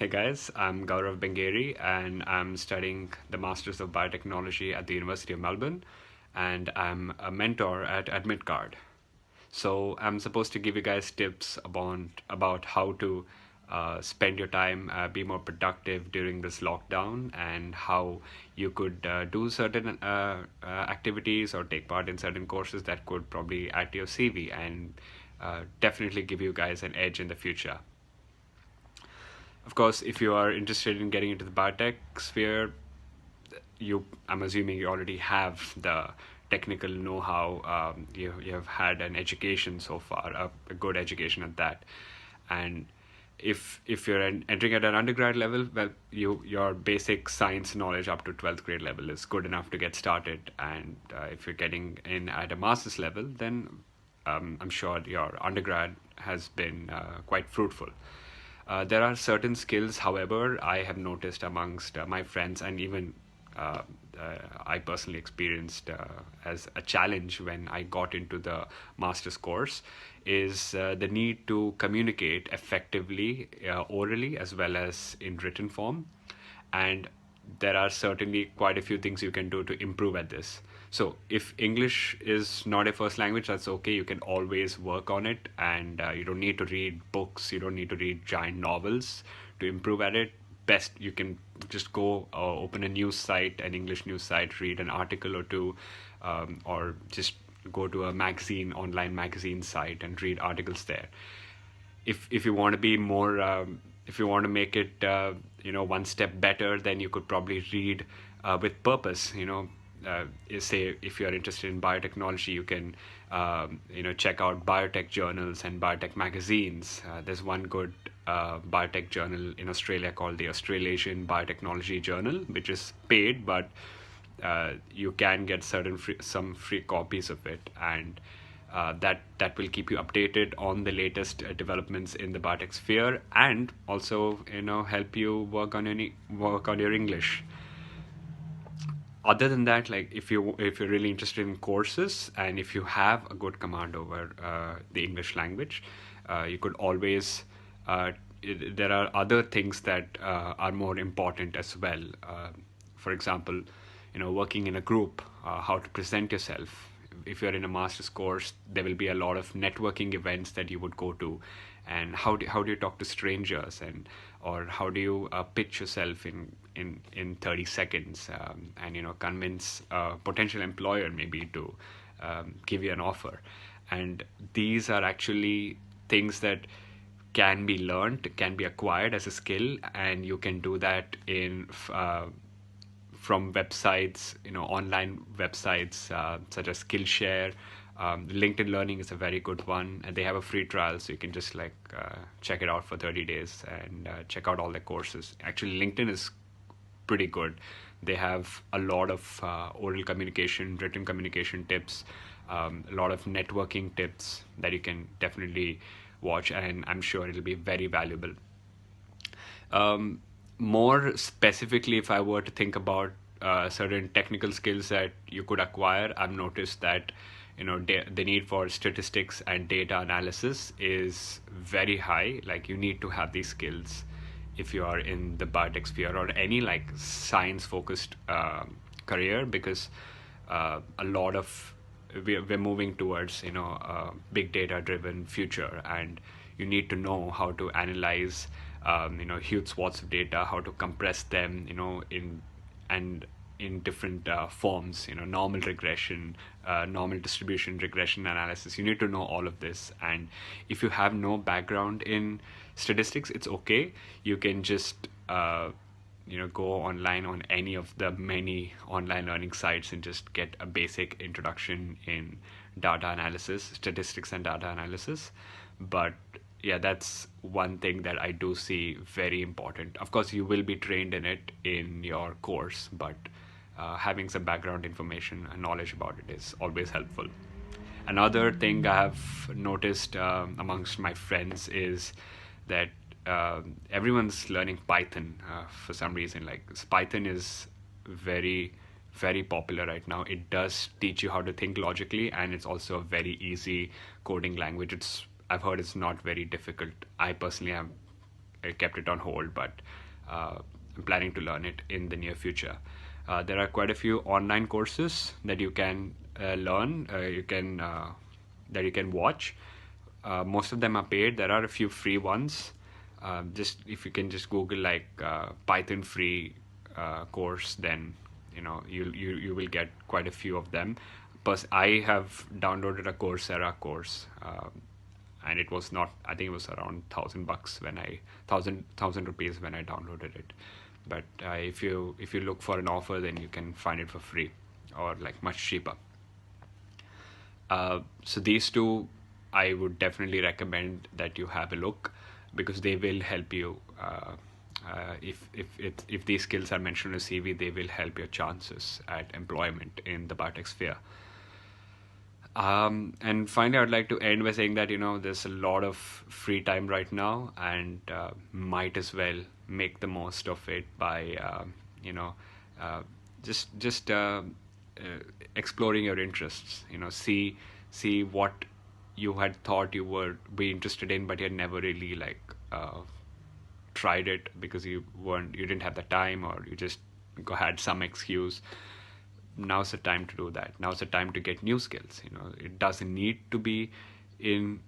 Hey guys, I'm Gaurav Bangeri and I'm studying the Masters of Biotechnology at the University of Melbourne, and I'm a mentor at AdmitCard. So I'm supposed to give you guys tips about how to spend your time, be more productive during this lockdown, and how you could do certain activities or take part in certain courses that could probably add to your CV and definitely give you guys an edge in the future. Of course, if you are interested in getting into the biotech sphere, I'm assuming you already have the technical know-how. You have had an education so far, a good education at that, and if you're entering at an undergrad level, well, your basic science knowledge up to 12th grade level is good enough to get started. And if you're getting in at a master's level, then I'm sure your undergrad has been quite fruitful. There are certain skills, however, I have noticed amongst my friends, and even uh, I personally experienced as a challenge when I got into the master's course, is the need to communicate effectively orally as well as in written form. And there are certainly quite a few things you can do to improve at this. So, if English is not a first language, that's okay. You can always work on it, and you don't need to read books, you don't need to read giant novels to improve at it. Best, you can just go open a news site, an English news site, read an article or two, or just go to a online magazine site and read articles there. If you want to be more if you want to make it one step better, then you could probably read with purpose. Say if you're interested in biotechnology, you can check out biotech journals and biotech magazines. There's one good biotech journal in Australia called the Australasian Biotechnology Journal, which is paid, but you can get some free copies of it, and that will keep you updated on the latest developments in the biotech sphere, and also help you work on your English. Other than that, like if you're really interested in courses and if you have a good command over the English language, you could always there are other things that are more important as well. For example, working in a group, how to present yourself. If you're in a master's course, there will be a lot of networking events that you would go to, and how do you talk to strangers, and or how do you pitch yourself in 30 seconds, and convince a potential employer maybe to give you an offer. And these are actually things that can be learned, can be acquired as a skill, and you can do that from websites, online websites such as Skillshare. LinkedIn Learning is a very good one, and they have a free trial, so you can just check it out for 30 days and check out all their courses. Actually, LinkedIn is pretty good. They have a lot of oral communication, written communication tips, a lot of networking tips that you can definitely watch, and I'm sure it'll be very valuable. More specifically, if I were to think about certain technical skills that you could acquire, I've noticed that the need for statistics and data analysis is very high. Like, you need to have these skills if you are in the biotech sphere or any science focused career, because a lot of we're moving towards a big data driven future, and you need to know how to analyze huge swaths of data, how to compress them, in different forms, normal regression, normal distribution regression analysis. You need to know all of this, and if you have no background in statistics, it's okay. You can just go online on any of the many online learning sites and just get a basic introduction in data analysis, statistics and data analysis. But yeah, that's one thing that I do see very important. Of course, you will be trained in it in your course, but having some background information and knowledge about it is always helpful. Another thing I have noticed amongst my friends is that everyone's learning Python for some reason. Like, Python is very, very popular right now. It does teach you how to think logically, and it's also a very easy coding language. I've heard it's not very difficult. I personally have kept it on hold, but I'm planning to learn it in the near future. There are quite a few online courses that you can learn. That you can watch. Most of them are paid. There are a few free ones. Just if you can just Google like Python free course, then you will get quite a few of them. Plus, I have downloaded a Coursera course, and it was not. I think it was around $1,000 when I thousand rupees when I downloaded it. But if you look for an offer, then you can find it for free or like much cheaper. So these two, I would definitely recommend that you have a look, because they will help you. If these skills are mentioned in a CV, they will help your chances at employment in the biotech sphere. And finally, I'd like to end by saying that there's a lot of free time right now, and might as well make the most of it by uh, just exploring your interests. See what you had thought you would be interested in, but you had never really tried it because you didn't have the time, or you just had some excuse. Now's the time to do that. Now's the time to get new skills. It doesn't need to be in